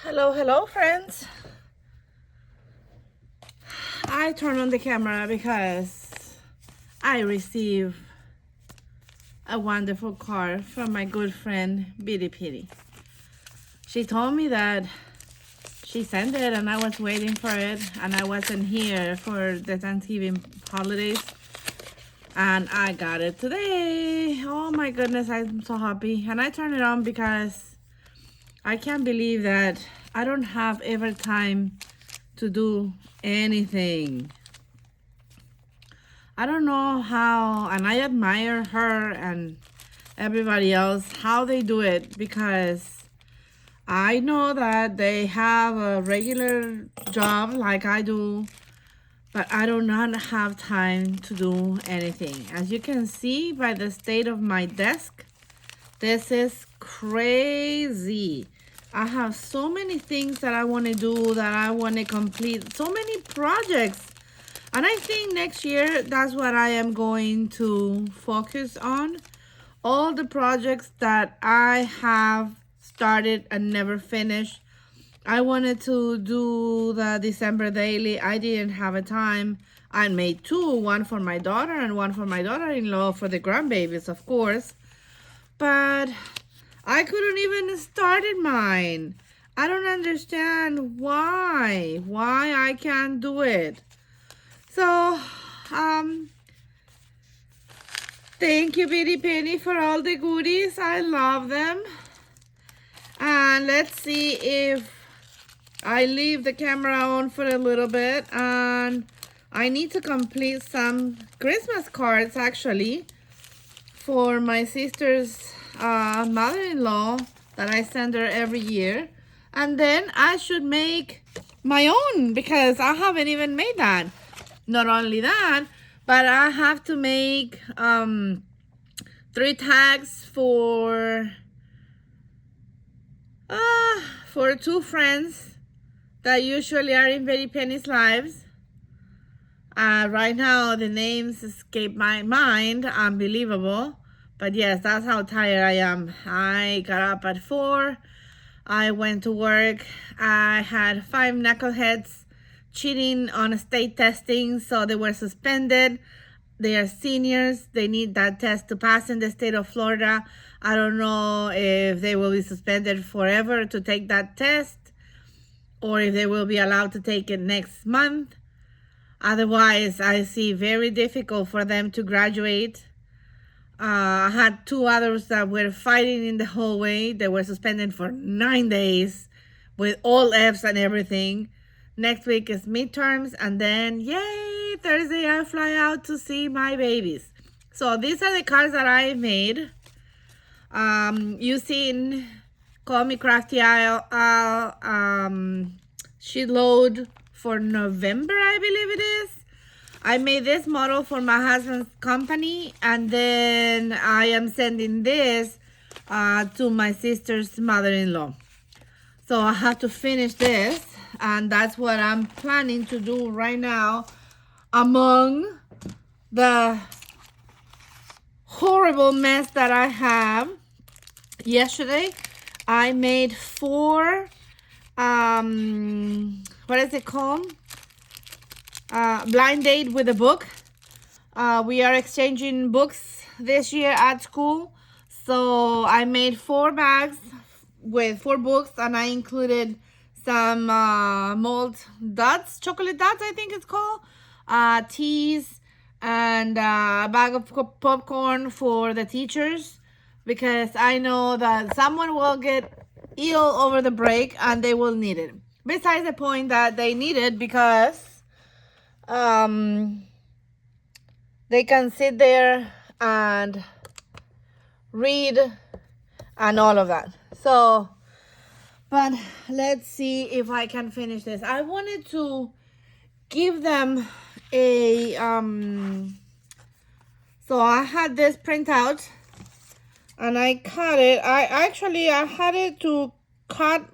Hello, friends. I turn on the camera because I received a wonderful card from my good friend Bitty Pitty. She told me that she sent it and I was waiting for it and I wasn't here for the Thanksgiving holidays. And I got it today. Oh my goodness, I'm so happy. And I turned it on because I can't believe that I don't have ever time to do anything. I don't know how, and I admire her and everybody else, how they do it, because I know that they have a regular job like I do, but I do not have time to do anything. As you can see by the state of my desk, this is crazy. I have so many things that I want to do, that I want to complete, so many projects. And I think next year, that's what I am going to focus on. All the projects that I have started and never finished. I wanted to do the December daily. I didn't have a time. I made two, one for my daughter and one for my daughter-in-law for the grandbabies, of course. But I couldn't even started mine. I don't understand why I can't do it. So, thank you, Bitty Penny, for all the goodies. I love them. And let's see if I leave the camera on for a little bit. And I need to complete some Christmas cards, actually, for my sister's mother-in-law that I send her every year. And then I should make my own because I haven't even made that. Not only that, but I have to make 3 tags for 2 friends that usually are in Bitty Penny's lives. Right now, the names escape my mind. Unbelievable. But yes, that's how tired I am. I got up at 4. I went to work. I had 5 knuckleheads cheating on state testing, so they were suspended. They are seniors. They need that test to pass in the state of Florida. I don't know if they will be suspended forever to take that test or if they will be allowed to take it next month. Otherwise, I see very difficult for them to graduate. I had 2 others that were fighting in the hallway. They were suspended for 9 days with all Fs and everything. Next week is midterms, and then, yay, Thursday I fly out to see my babies. So these are the cards that I made using Call Me Crafty sheet load for November, I believe it is. I made this model for my husband's company, and then I am sending this to my sister's mother-in-law. So I have to finish this, and that's what I'm planning to do right now. Among the horrible mess that I have, yesterday I made 4, what is it called? Blind date with a book. We are exchanging books this year at school. So I made 4 bags with 4 books, and I included some mold dots, chocolate dots, I think it's called, teas, and a bag of popcorn for the teachers, because I know that someone will get ill over the break and they will need it. Besides the point that they need it because they can sit there and read and all of that. So, but let's see if I can finish this. I wanted to give them a so I had this printout and I cut it. I had it to cut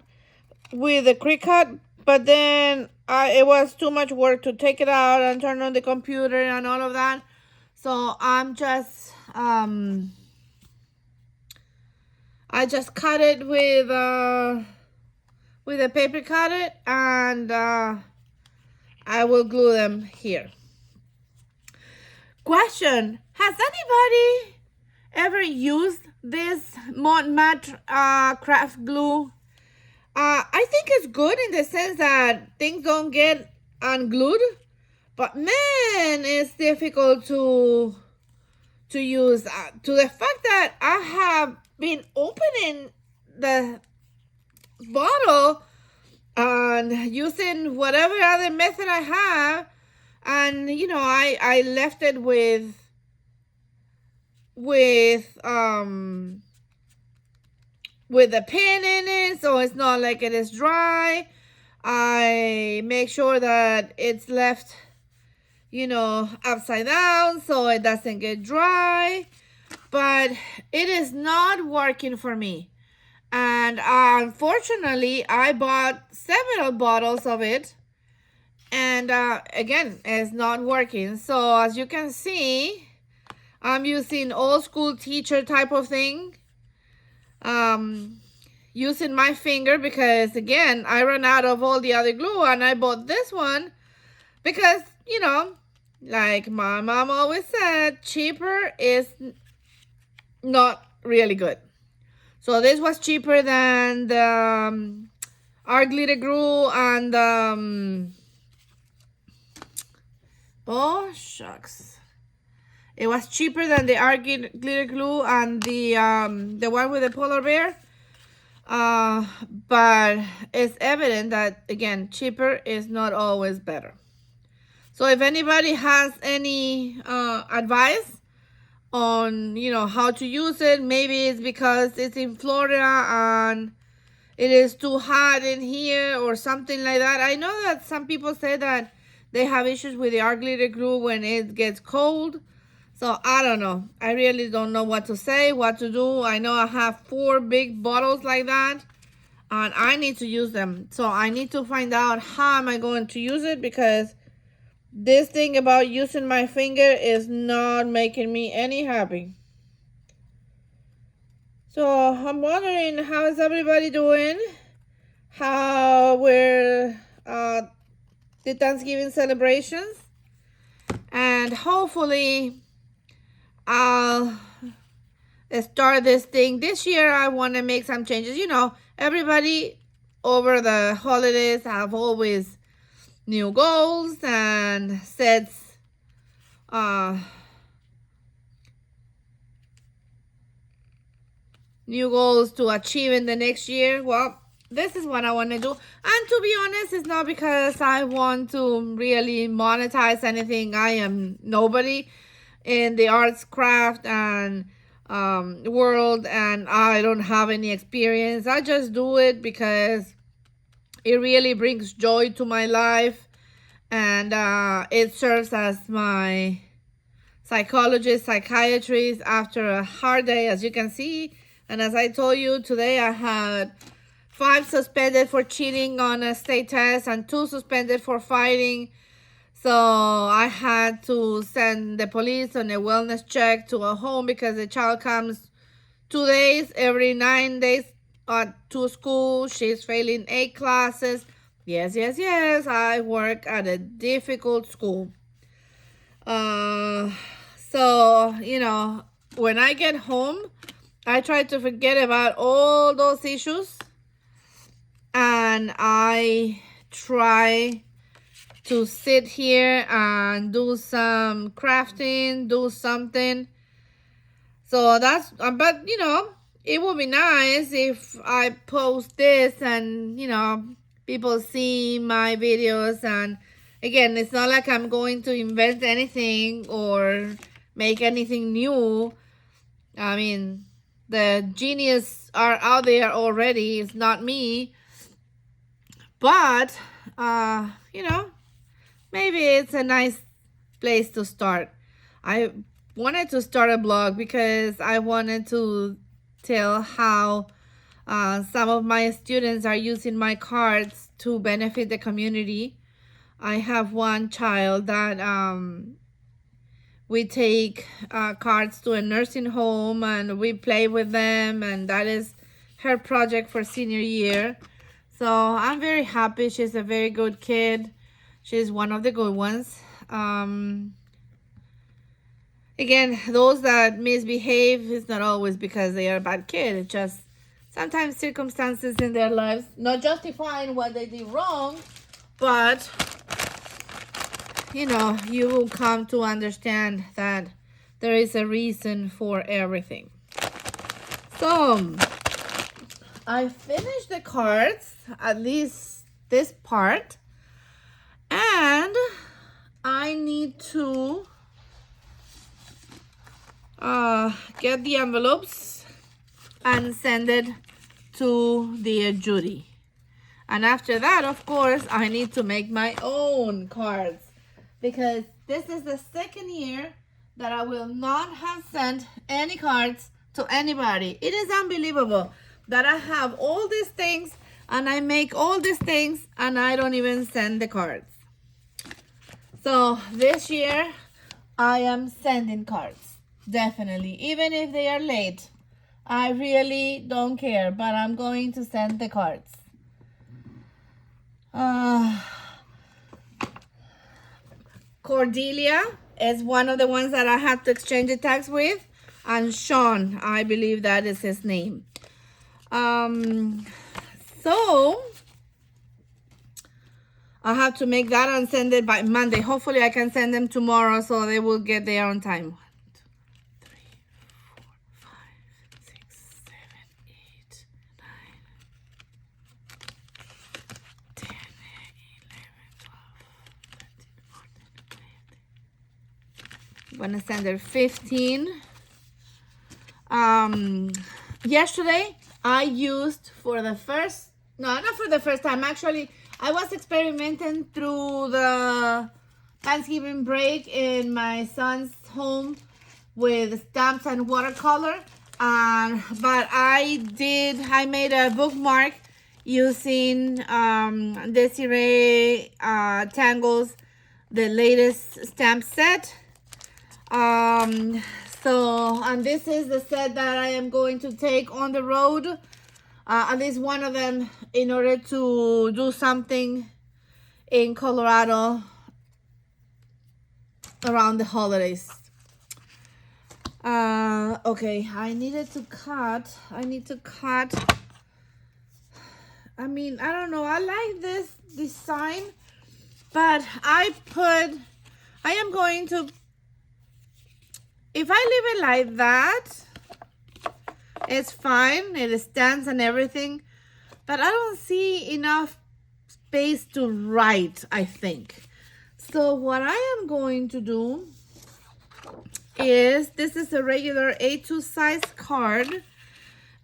with a Cricut, but then it was too much work to take it out and turn on the computer and all of that. So I'm just I just cut it with with a paper cutter, and I will glue them here. Question: has anybody ever used this Mod Matte craft glue? I think it's good in the sense that things don't get unglued, but man, it's difficult to use. To the fact that I have been opening the bottle and using whatever other method I have, and you know, I left it with the pin in it, so it's not like it is dry. I make sure that it's left, you know, upside down so it doesn't get dry, but it is not working for me. And unfortunately, I bought several bottles of it, and again, it's not working. So as you can see, I'm using old school teacher type of thing, using my finger, because again, I ran out of all the other glue, and I bought this one because, you know, like my mom always said, cheaper is not really good. So this was cheaper than the art glitter glue and oh shucks, it was cheaper than the art glitter glue and the one with the polar bear. But it's evident that, again, cheaper is not always better. So if anybody has any advice on, you know, how to use it, maybe it's because it's in Florida and it is too hot in here or something like that. I know that some people say that they have issues with the art glitter glue when it gets cold. So I don't know. I really don't know what to say, what to do. I know I have 4 big bottles like that, and I need to use them. So I need to find out how am I going to use it, because this thing about using my finger is not making me any happy. So I'm wondering, how is everybody doing? How were the Thanksgiving celebrations? And hopefully I'll start this thing. This year I want to make some changes. You know, everybody over the holidays have always new goals and sets new goals to achieve in the next year. Well, this is what I want to do. And to be honest, it's not because I want to really monetize anything. I am nobody in the arts, craft, and world, and I don't have any experience. I just do it because it really brings joy to my life, and it serves as my psychiatrist after a hard day, as you can see. And as I told you, today I had 5 suspended for cheating on a state test and 2 suspended for fighting. So I had to send the police on a wellness check to a home because the child comes 2 days every 9 days to school. She's failing 8 classes. Yes, I work at a difficult school. So, you know, when I get home, I try to forget about all those issues, and I try to sit here and do some crafting, do something. So that's, but you know, it would be nice if I post this and, you know, people see my videos. And again, it's not like I'm going to invent anything or make anything new. I mean, the genius are out there already. It's not me. But, you know, maybe it's a nice place to start. I wanted to start a blog because I wanted to tell how some of my students are using my cards to benefit the community. I have one child that we take cards to a nursing home and we play with them, and that is her project for senior year. So I'm very happy. She's a very good kid. She's one of the good ones. Again, those that misbehave is not always because they are a bad kid. It's just sometimes circumstances in their lives, not justifying what they did wrong, but you know, you will come to understand that there is a reason for everything. So I finished the cards, at least this part, and I need to get the envelopes and send it to Dear Judy. And after that, of course, I need to make my own cards, because this is the second year that I will not have sent any cards to anybody. It is unbelievable that I have all these things and I make all these things and I don't even send the cards. So this year I am sending cards, definitely, even if they are late. I really don't care, but I'm going to send the cards. Cordelia is one of the ones that I have to exchange the tags with, and Sean, I believe that is his name. So I have to make that and send it by Monday. Hopefully I can send them tomorrow so they will get there on time. 1, 2, 3, 4, 5, 6, 7, 8, 9, 10, 11, 12, 13, 14, 15. I'm gonna send her 15. Yesterday I used for the first, no, not for the first time, actually I was experimenting through the Thanksgiving break in my son's home with stamps and watercolor, but I made a bookmark using Desiree Tangle's the latest stamp set. And this is the set that I am going to take on the road, at least one of them, in order to do something in Colorado around the holidays. Okay, I need to cut. I mean, I don't know. I like this design, but I am going to, if I leave it like that, it's fine. It stands and everything, but I don't see enough space to write, I think. So what I am going to do is, this is a regular A2 size card,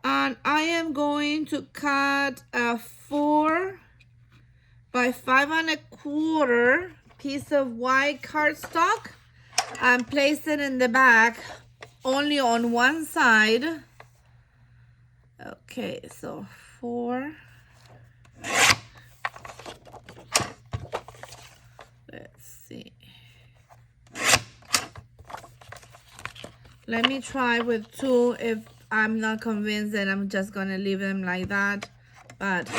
and I am going to cut a 4 by 5 1/4 piece of white cardstock and place it in the back only on one side. Okay, so 4. Let's see. Let me try with 2. If I'm not convinced, then I'm just gonna leave them like that. But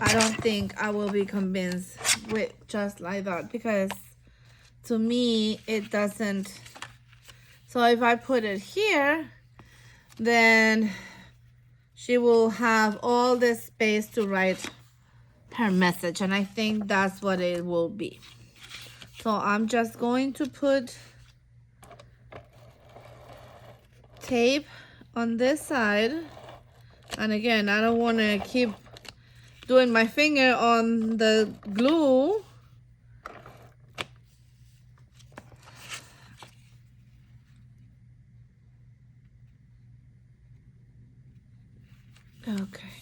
I don't think I will be convinced with just like that, because to me it doesn't. So if I put it here, then she will have all this space to write her message, and I think that's what it will be. So I'm just going to put tape on this side, and again, I don't want to keep doing my finger on the glue. Okay,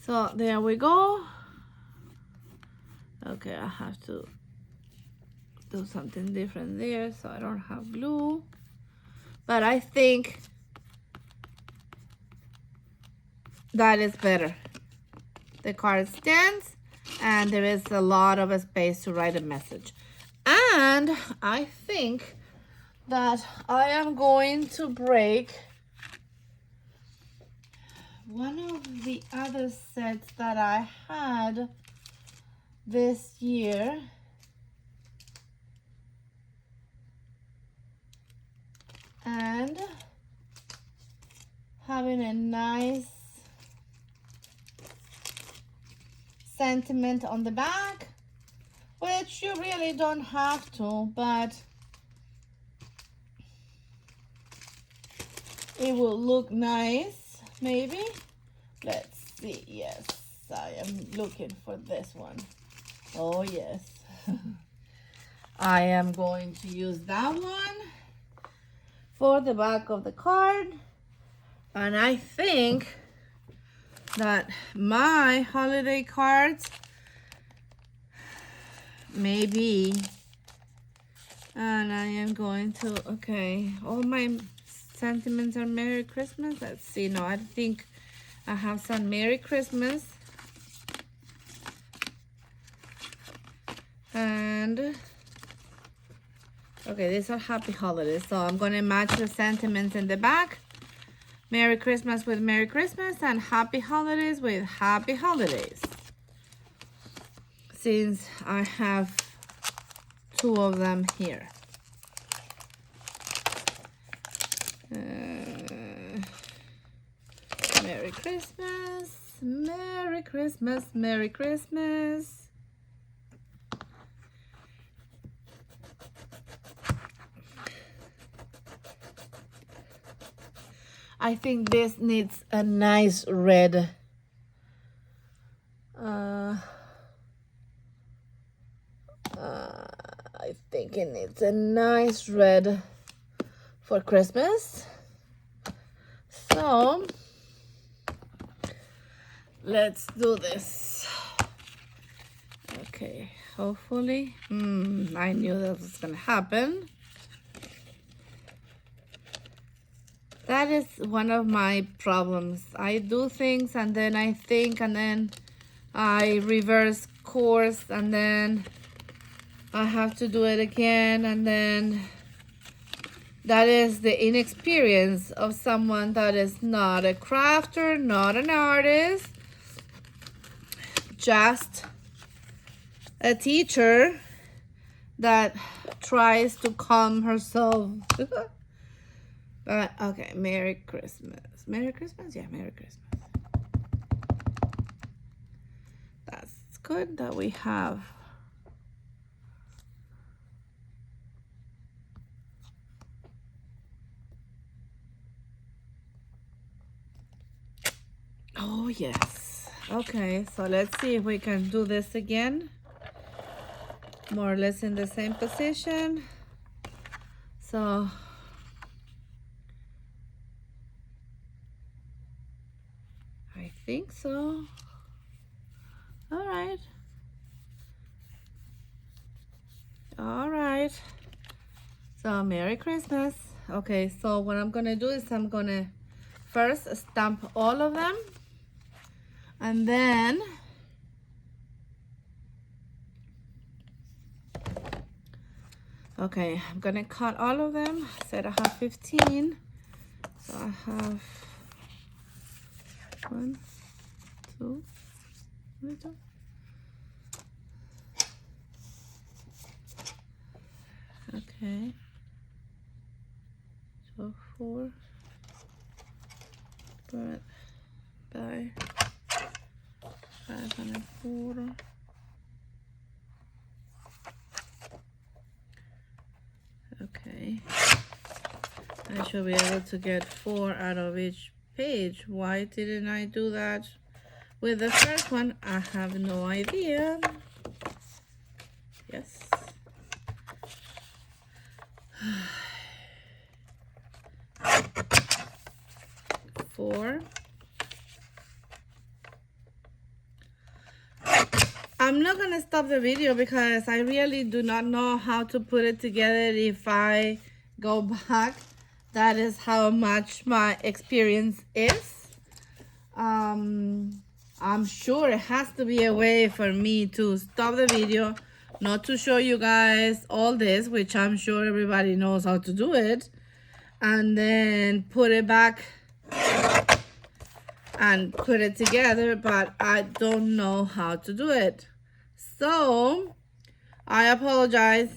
so there we go. Okay, I have to do something different there so I don't have glue, but I think that is better. The card stands and there is a lot of space to write a message. And I think that I am going to break one of the other sets that I had this year. And having a nice sentiment on the back, which you really don't have to, but it will look nice, maybe. Let's see. Yes, I am looking for this one. Oh, yes. I am going to use that one for the back of the card. And I think that my holiday cards maybe, and I am going to, okay, all my sentiments are Merry Christmas. Let's see. No, I think I have some Merry Christmas. And okay, these are Happy Holidays. So I'm going to match the sentiments in the back. Merry Christmas with Merry Christmas and Happy Holidays with Happy Holidays. Since I have two of them here. Merry Christmas, Merry Christmas, Merry Christmas. I think this needs a nice red. I think it needs a nice red for Christmas. So let's do this. Okay, hopefully. I knew that was gonna happen. That is one of my problems. I do things and then I think and then I reverse course and then I have to do it again, and then that is the inexperience of someone that is not a crafter, not an artist, just a teacher that tries to calm herself. But okay, Merry Christmas. Merry Christmas? Yeah, Merry Christmas. That's good that we have. Oh, yes. Okay, so let's see if we can do this again. More or less in the same position. So I think so. All right. All right. So Merry Christmas. Okay, so what I'm gonna do is I'm gonna first stamp all of them, and then okay, I'm gonna cut all of them. I said I have 15, so I have 1, 2, 3, 2. Okay, so 4, but by 504. Okay, I should be able to get 4 out of each page. Why didn't I do that with the first one? I have no idea. Yes. 4. I'm not gonna stop the video because I really do not know how to put it together if I go back. That is how much my experience is. I'm sure it has to be a way for me to stop the video, not to show you guys all this, which I'm sure everybody knows how to do it, and then put it back and put it together, but I don't know how to do it. So I apologize,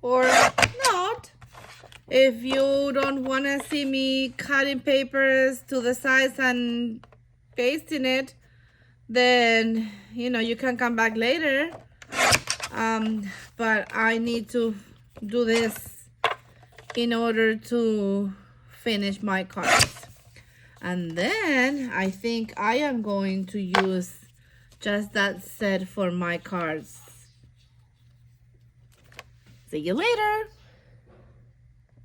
or not. If you don't want to see me cutting papers to the size and pasting it, then you can come back later. But I need to do this in order to finish my cards. And then I think I am going to use just that set for my cards. See you later.